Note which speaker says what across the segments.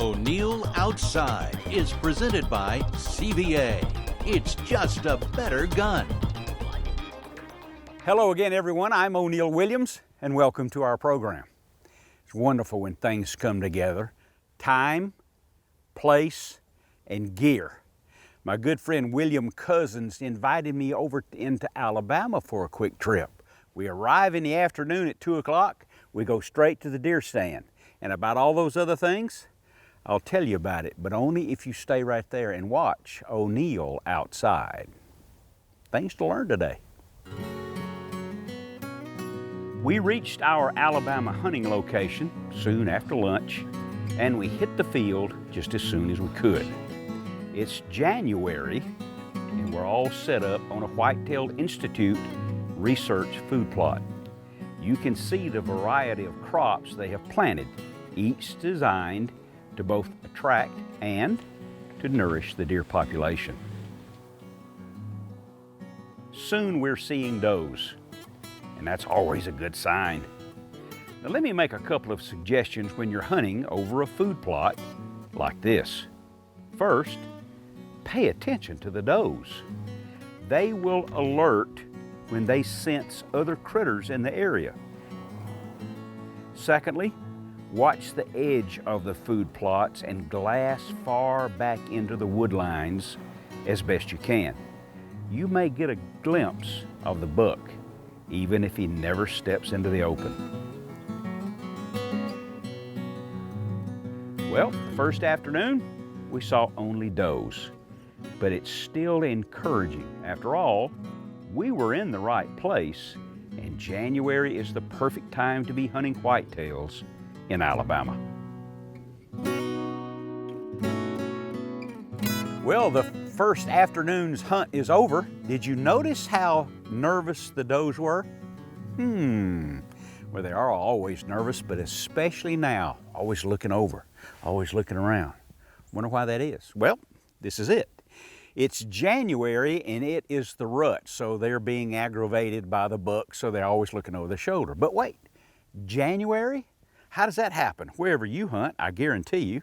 Speaker 1: O'Neill Outside is presented by CVA. It's just a better gun.
Speaker 2: Hello again, everyone. I'm O'Neill Williams, and welcome to our program. It's wonderful when things come together. Time, place, and gear. My good friend William Cousins invited me over into Alabama for a quick trip. We arrive in the afternoon at 2 o'clock. We go straight to the deer stand. And about all those other things, I'll tell you about it, but only if you stay right there and watch O'Neill Outside. Things to learn today. We reached our Alabama hunting location soon after lunch, and we hit the field just as soon as we could. It's January, and we're all set up on a White-tailed Institute research food plot. You can see the variety of crops they have planted, each designed to both attract and to nourish the deer population. Soon we're seeing does, and that's always a good sign. Now let me make a couple of suggestions when you're hunting over a food plot like this. First, pay attention to the does. They will alert when they sense other critters in the area. Secondly, watch the edge of the food plots and glass far back into the wood lines as best you can. You may get a glimpse of the buck, even if he never steps into the open. Well, the first afternoon, we saw only does, but it's still encouraging. After all, we were in the right place, and January is the perfect time to be hunting whitetails in Alabama. Well, the first afternoon's hunt is over. Did you notice how nervous the does were? Well, they are always nervous, but especially now, always looking over, always looking around. Wonder why that is? Well, this is it. It's January and it is the rut, so they're being aggravated by the buck, so they're always looking over their shoulder. But wait, January? How does that happen? Wherever you hunt, I guarantee you,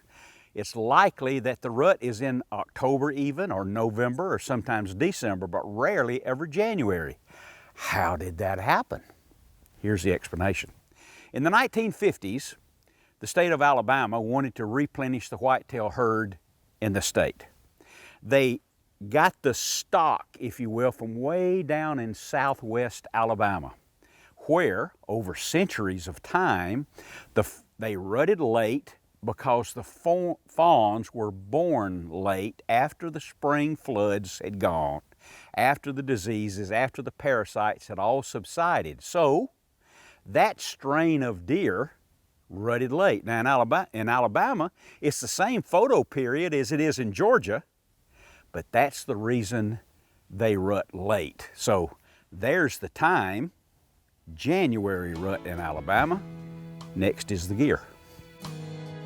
Speaker 2: it's likely that the rut is in October even, or November, or sometimes December, but rarely ever January. How did that happen? Here's the explanation. In the 1950s, the state of Alabama wanted to replenish the whitetail herd in the state. They got the stock, if you will, from way down in southwest Alabama, where, over centuries of time, they rutted late because the fawns were born late after the spring floods had gone, after the diseases, after the parasites had all subsided. So, that strain of deer rutted late. Now in Alabama, it's the same photo period as it is in Georgia, but that's the reason they rut late. So, there's the time. January rut in Alabama. Next is the gear.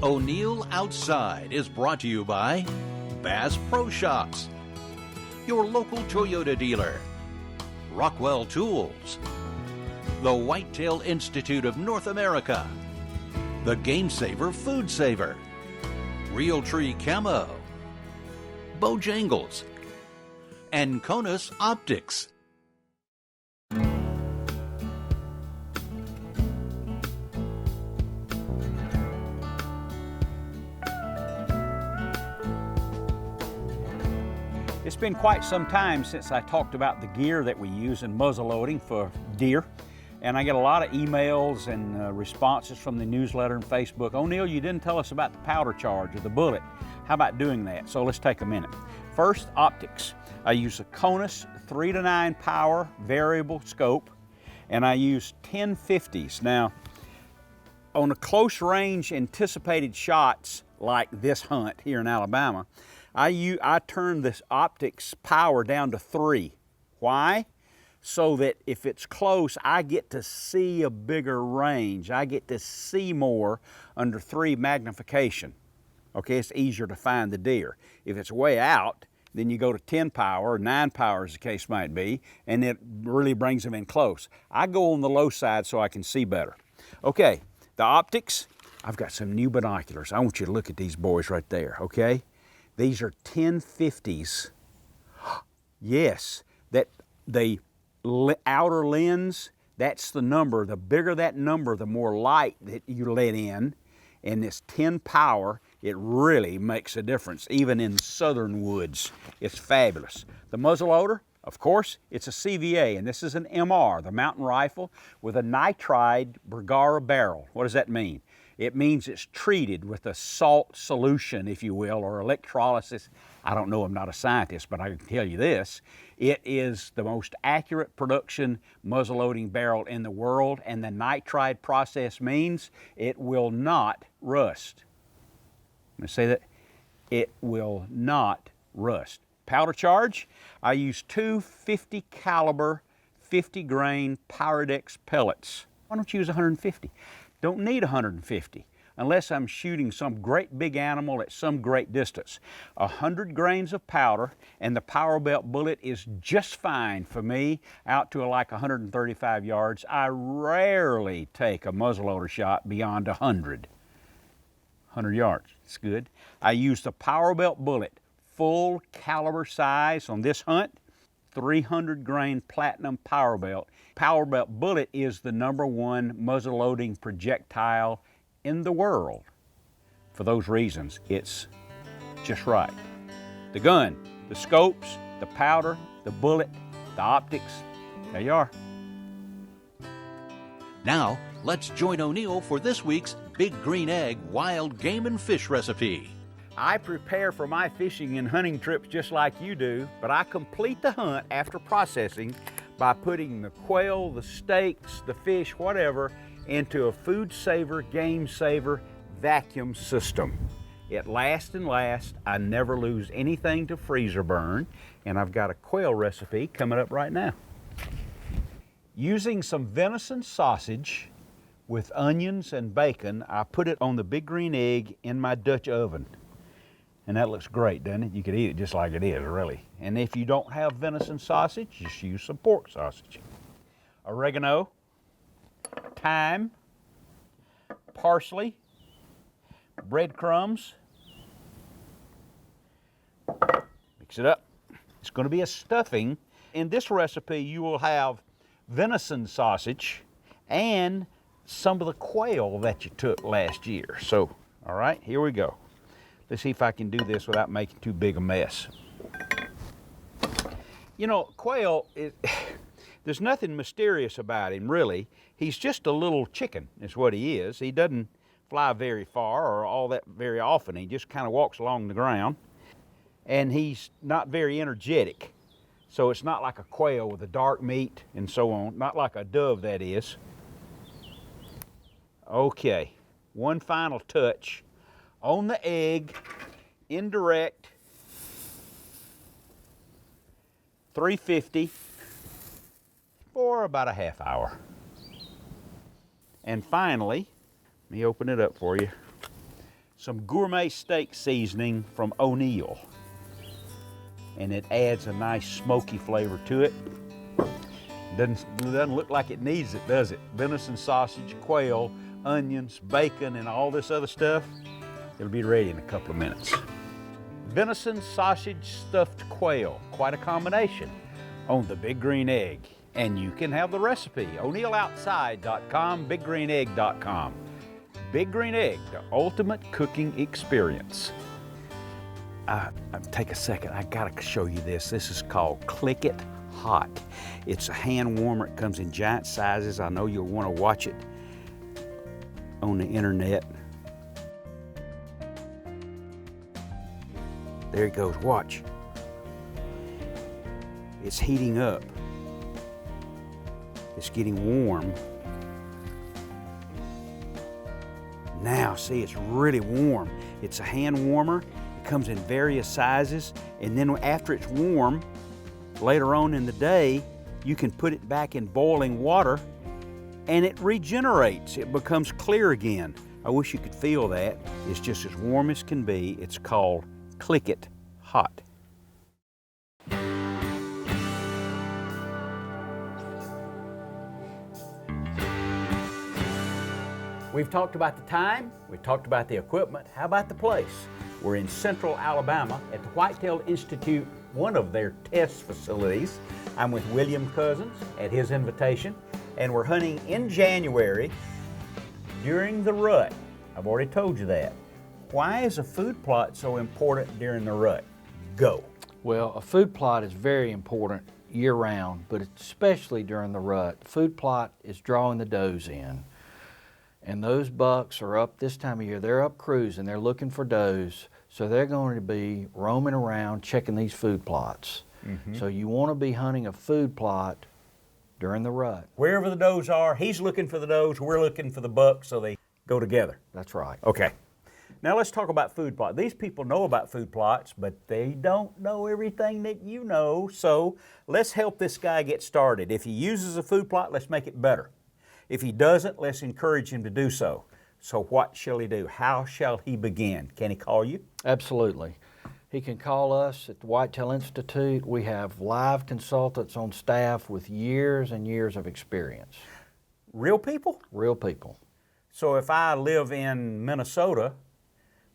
Speaker 1: O'Neill Outside is brought to you by Bass Pro Shops, your local Toyota dealer, Rockwell Tools, the Whitetail Institute of North America, the Game Saver Food Saver, Realtree Camo, Bojangles, and Conus Optics.
Speaker 2: It's been quite some time since I talked about the gear that we use in muzzleloading for deer, and I get a lot of emails and responses from the newsletter and Facebook. O'Neill, you didn't tell us about the powder charge or the bullet. How about doing that? So let's take a minute. First, optics. I use a Conus 3 to 9 power variable scope, and I use 1050s. Now, on a close range anticipated shots like this hunt here in Alabama, I turn this optics power down to 3. Why? So that if it's close, I get to see a bigger range. I get to see more under 3 magnification. Okay, it's easier to find the deer. If it's way out, then you go to 10 power, or 9 power as the case might be, and it really brings them in close. I go on the low side so I can see better. Okay, the optics, I've got some new binoculars. I want you to look at these boys right there, okay? These are 1050s. Yes, that the outer lens, that's the number. The bigger that number, the more light that you let in. And this 10 power, it really makes a difference, even in southern woods. It's fabulous. The muzzleloader, of course, it's a CVA, and this is an MR, the mountain rifle, with a nitride Bergara barrel. What does that mean? It means it's treated with a salt solution, if you will, or electrolysis. I don't know, I'm not a scientist, but I can tell you this. It is the most accurate production muzzleloading barrel in the world, and the nitride process means it will not rust. I'm going to say that. It will not rust. Powder charge, I use two 50 caliber, 50 grain Pyrodex pellets. Why don't you use 150? Don't need 150 unless I'm shooting some great big animal at some great distance. 100 grains of powder and the Power Belt bullet is just fine for me out to like 135 yards. I rarely take a muzzleloader shot beyond 100 yards. It's good. I use the Power Belt bullet, full caliber size on this hunt, 300 grain platinum Power Belt. Power Belt bullet is the #1 muzzleloading projectile in the world. For those reasons, it's just right. The gun, the scopes, the powder, the bullet, the optics, there you are.
Speaker 1: Now, let's join O'Neill for this week's Big Green Egg wild game and fish recipe.
Speaker 2: I prepare for my fishing and hunting trips just like you do, but I complete the hunt after processing by putting the quail, the steaks, the fish, whatever, into a food saver, game saver vacuum system. It lasts and lasts. I never lose anything to freezer burn, and I've got a quail recipe coming up right now. Using some venison sausage with onions and bacon, I put it on the Big Green Egg in my Dutch oven. And that looks great, doesn't it? You could eat it just like it is, really. And if you don't have venison sausage, just use some pork sausage. Oregano, thyme, parsley, breadcrumbs. Mix it up. It's going to be a stuffing. In this recipe, you will have venison sausage and some of the quail that you took last year. So, all right, here we go. Let's see if I can do this without making too big a mess. You know, quail, there's nothing mysterious about him, really. He's just a little chicken, is what he is. He doesn't fly very far or all that very often. He just kind of walks along the ground. And he's not very energetic. So it's not like a quail with a dark meat and so on. Not like a dove, that is. Okay, one final touch. On the egg, indirect, 350 for about a half hour. And finally, let me open it up for you, some gourmet steak seasoning from O'Neill. And it adds a nice smoky flavor to it. Doesn't look like it needs it, does it? Venison sausage, quail, onions, bacon, and all this other stuff. It'll be ready in a couple of minutes. Venison sausage stuffed quail, quite a combination, on the Big Green Egg. And you can have the recipe, o'neilloutside.com, biggreenegg.com. Big Green Egg, the ultimate cooking experience. Take a second, I gotta show you this. This is called Click It Hot. It's a hand warmer, it comes in giant sizes. I know you'll wanna watch it on the internet. There it goes, watch. It's heating up. It's getting warm. Now, see, it's really warm. It's a hand warmer. It comes in various sizes. And then after it's warm, later on in the day, you can put it back in boiling water and it regenerates. It becomes clear again. I wish you could feel that. It's just as warm as can be. It's called Click It Hot. We've talked about the time, we've talked about the equipment. How about the place? We're in Central Alabama at the Whitetail Institute, one of their test facilities. I'm with William Cousins at his invitation, and we're hunting in January during the rut. I've already told you that. Why is a food plot so important during the rut? Go.
Speaker 3: Well, a food plot is very important year-round, but especially during the rut. The food plot is drawing the does in. And those bucks are up this time of year. They're up cruising. They're looking for does. So they're going to be roaming around checking these food plots. So you want to be hunting a food plot during the rut.
Speaker 2: Wherever the does are, he's looking for the does, we're looking for the bucks, so they go together.
Speaker 3: That's right.
Speaker 2: Okay. Now let's talk about food plots. These people know about food plots, but they don't know everything that you know. So let's help this guy get started. If he uses a food plot, let's make it better. If he doesn't, let's encourage him to do so. So what shall he do? How shall he begin? Can he call you?
Speaker 3: Absolutely. He can call us at the Whitetail Institute. We have live consultants on staff with years and years of experience.
Speaker 2: Real people?
Speaker 3: Real people.
Speaker 2: So if I live in Minnesota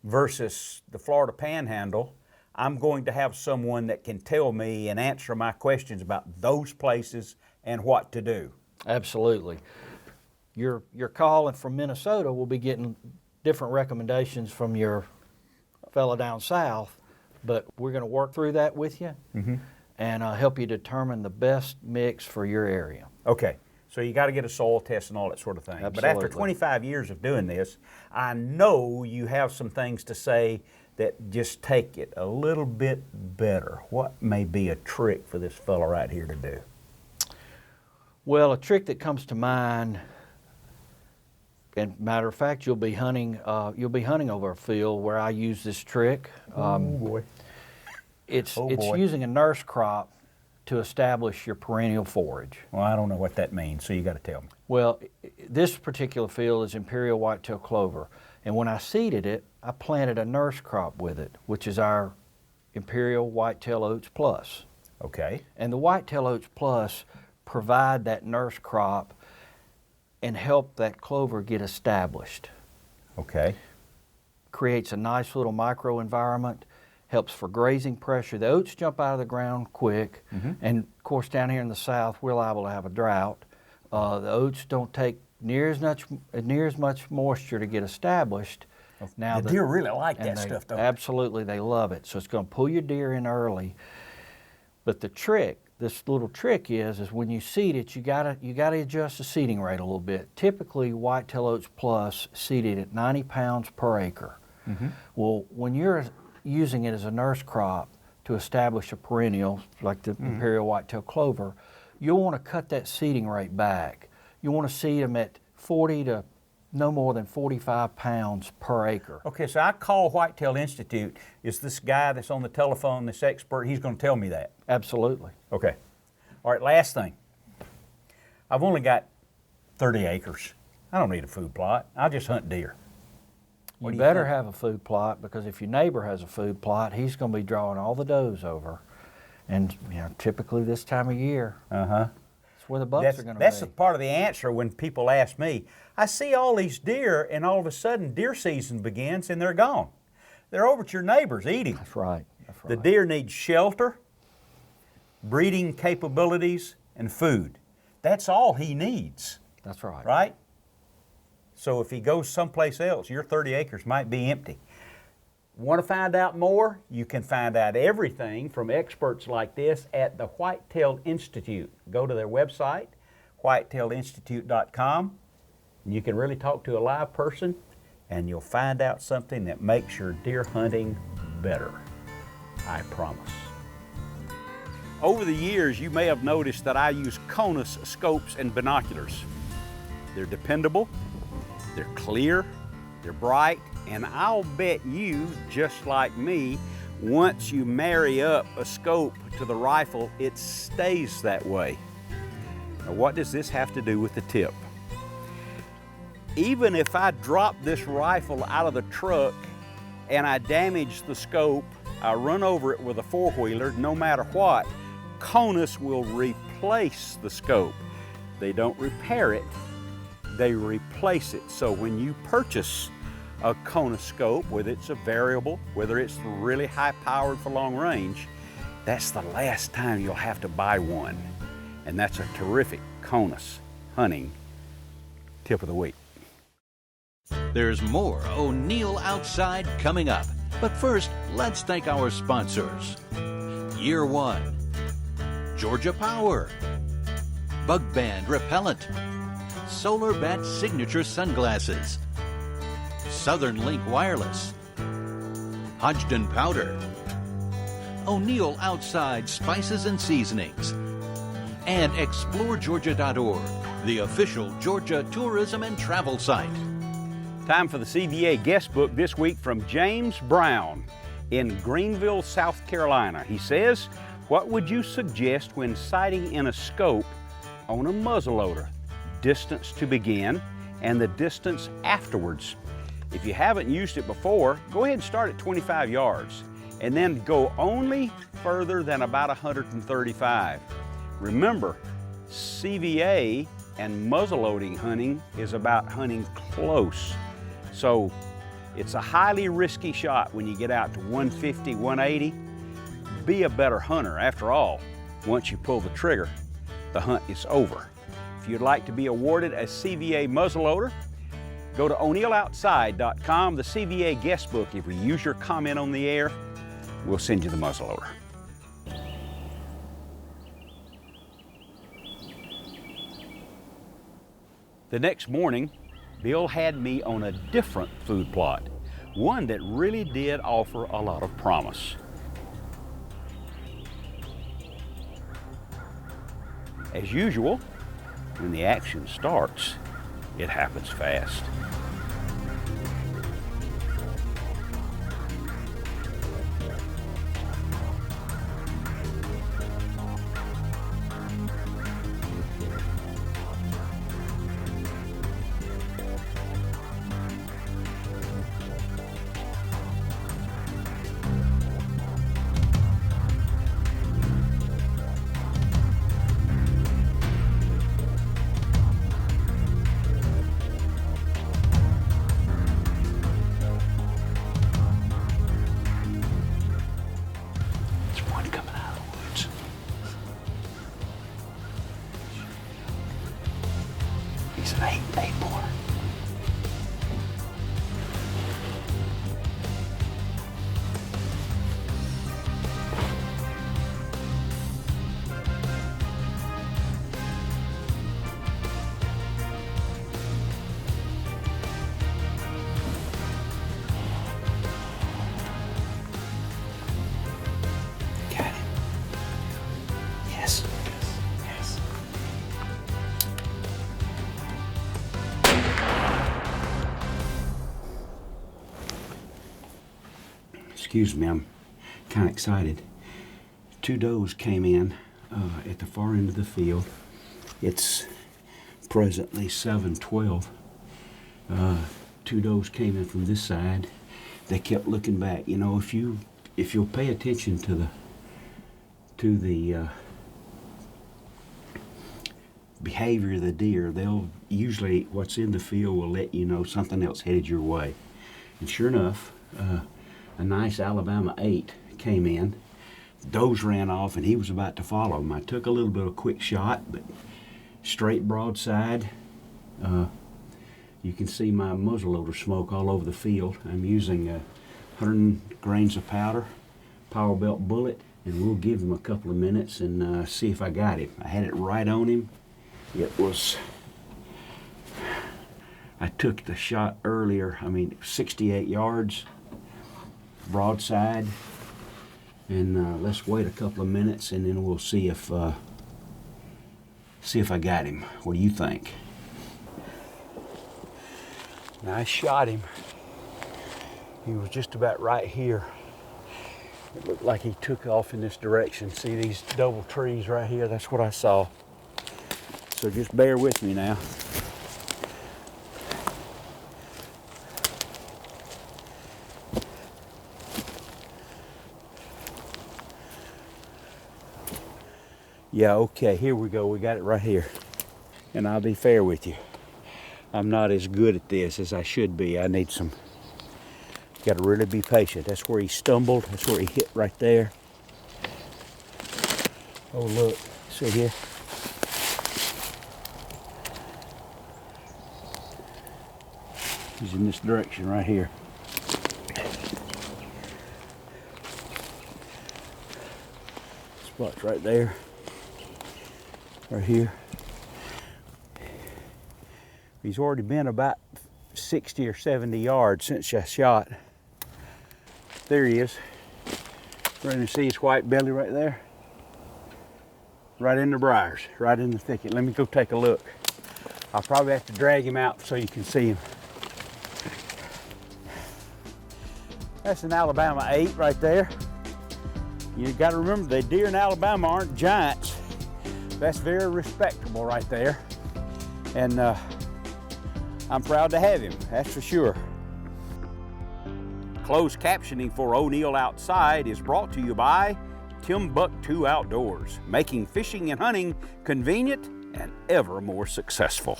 Speaker 2: versus the Florida Panhandle, I'm going to have someone that can tell me and answer my questions about those places and what to do.
Speaker 3: Absolutely. Your calling from Minnesota will be getting different recommendations from your fellow down south, but we're going to work through that with you and help you determine the best mix for your area.
Speaker 2: Okay, so you got to get a soil test and all that sort of thing.
Speaker 3: Absolutely.
Speaker 2: But after 25 years of doing this, I know you have some things to say that just take it a little bit better. What may be a trick for this fellow right here to do?
Speaker 3: Well, a trick that comes to mind, and matter of fact, you'll be hunting over a field where I use this trick.
Speaker 2: Oh boy.
Speaker 3: It's using a nurse crop to establish your perennial forage.
Speaker 2: Well, I don't know what that means, so you got to tell me.
Speaker 3: Well, this particular field is imperial whitetail clover, and when I seeded it, I planted a nurse crop with it, which is our imperial whitetail oats plus.
Speaker 2: Okay.
Speaker 3: And the whitetail oats plus provide that nurse crop and help that clover get established.
Speaker 2: Okay.
Speaker 3: Creates a nice little microenvironment, helps for grazing pressure. The oats jump out of the ground quick, and of course down here in the south we're liable to have a drought. The oats don't take near as much moisture to get established.
Speaker 2: Now the deer really like that stuff, don't they?
Speaker 3: Absolutely, they love it. So it's going to pull your deer in early. But the trick, this little trick is when you seed it, you gotta adjust the seeding rate a little bit. Typically, Whitetail Oats Plus seeded at 90 pounds per acre. Well, when you're using it as a nurse crop to establish a perennial, like the imperial whitetail clover, you'll want to cut that seeding rate back. You want to seed them at 40 to no more than 45 pounds per acre.
Speaker 2: Okay, so I call Whitetail Institute. Is this guy that's on the telephone, this expert, he's going to tell me that?
Speaker 3: Absolutely.
Speaker 2: Okay. All right, last thing. I've only got 30 acres. I don't need a food plot. I'll just hunt deer.
Speaker 3: You better have a food plot, because if your neighbor has a food plot, he's going to be drawing all the does over. And typically this time of year, that's where the bucks are going to be.
Speaker 2: That's a part of the answer when people ask me. I see all these deer, and all of a sudden deer season begins and they're gone. They're over at your neighbor's eating.
Speaker 3: That's right. That's right.
Speaker 2: The deer need shelter, breeding capabilities, and food. That's all he needs.
Speaker 3: That's right.
Speaker 2: Right? So if he goes someplace else, your 30 acres might be empty. Want to find out more? You can find out everything from experts like this at the Whitetail Institute. Go to their website, whitetailinstitute.com, and you can really talk to a live person, and you'll find out something that makes your deer hunting better. I promise. Over the years, you may have noticed that I use Conus scopes and binoculars. They're dependable, they're clear, they're bright, and I'll bet you, just like me, once you marry up a scope to the rifle, it stays that way. Now, what does this have to do with the tip? Even if I drop this rifle out of the truck and I damage the scope, I run over it with a four-wheeler, no matter what, Conus will replace the scope. They don't repair it, they replace it. So when you purchase a conoscope, whether it's a variable, whether it's really high powered for long range, that's the last time you'll have to buy one. And that's a terrific Conus hunting tip of the week.
Speaker 1: There's more O'Neill Outside coming up. But first, let's thank our sponsors. Year One, Georgia Power, Bug Band Repellent, Solar Bat Signature Sunglasses, Southern Link Wireless, Hodgdon Powder, O'Neill Outside Spices and Seasonings, and ExploreGeorgia.org, the official Georgia tourism and travel site.
Speaker 2: Time for the CVA guest book this week from James Brown in Greenville, South Carolina. He says, what would you suggest when sighting in a scope on a muzzleloader? Distance to begin and the distance afterwards. If you haven't used it before, go ahead and start at 25 yards and then go only further than about 135. Remember, CVA and muzzleloading hunting is about hunting close. So it's a highly risky shot when you get out to 150, 180. Be a better hunter. After all, once you pull the trigger, the hunt is over. If you'd like to be awarded a CVA muzzleloader, go to o'neilloutside.com, the CVA guest book. If we use your comment on the air, we'll send you the muzzleloader. The next morning, Bill had me on a different food plot, one that really did offer a lot of promise. As usual, when the action starts, it happens fast. He's an 8 more. Got him. Yes. Yes. Excuse me, I'm kind of excited. 2 does came in at the far end of the field. It's presently 7:12. 2 does came in from this side. They kept looking back. You know, if you'll pay attention to the behavior of the deer, they'll usually, what's in the field will let you know something else headed your way. And sure enough, a nice Alabama 8 came in. Does ran off and he was about to follow him. I took a little bit of quick shot, but straight broadside. You can see my muzzleloader smoke all over the field. I'm using 100 grains of powder, power belt bullet, and we'll give him a couple of minutes and see if I got him. I had it right on him. I took the shot earlier, 68 yards. Broadside, and let's wait a couple of minutes and then we'll see if I got him. What do you think? Now, I shot him. He was just about right here. It looked like he took off in this direction. See these double trees right here? That's what I saw. So just bear with me now. Yeah, okay, here we go. We got it right here. And I'll be fair with you. I'm not as good at this as I should be. I need some, got to really be patient. That's where he stumbled. That's where he hit right there. Oh, look, see here? He's in this direction right here. Spot's right there, right here. He's already been about 60 or 70 yards since I shot. There he is. Ready to see his white belly right there? Right in the briars, right in the thicket. Let me go take a look. I'll probably have to drag him out so you can see him. That's an Alabama 8 right there. You got to remember, the deer in Alabama aren't giants. That's very respectable right there. And I'm proud to have him, that's for sure. Closed captioning for O'Neill Outside is brought to you by Timbuktu Outdoors, making fishing and hunting convenient and ever more successful.